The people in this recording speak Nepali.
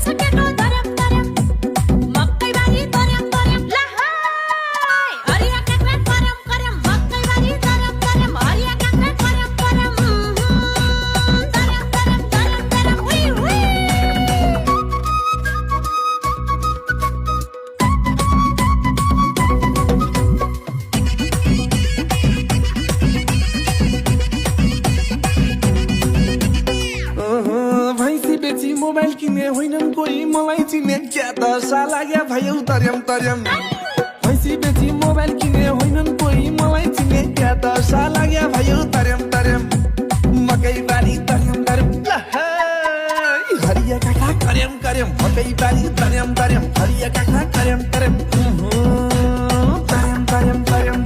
केटो धर्म धर्म मकै बारी धर्म धर्म लहाई हरिया काक्रा करम करम मकै बारी धर्म धर्म हरिया काक्रा करम करम धर्म धर्म धर्म धर्म वी वी भैँसी बेची मोबाइल किने होइनन् कोही मलाई चिने क्या दशा लाग्या भयो तर्यम तर्यम भैँसी बेची मोबाइल किने होइनन् कोही मलाई चिने क्या दशा लाग्या भयो तर्यम तर्यम मकै बारी तर्यम तर्यम लहाई हरिया काका कर्यम कर्यम मकै बारी तर्यम तर्यम हरिया काका कर्यम कर्यम तर्यम तर्यम तर्यम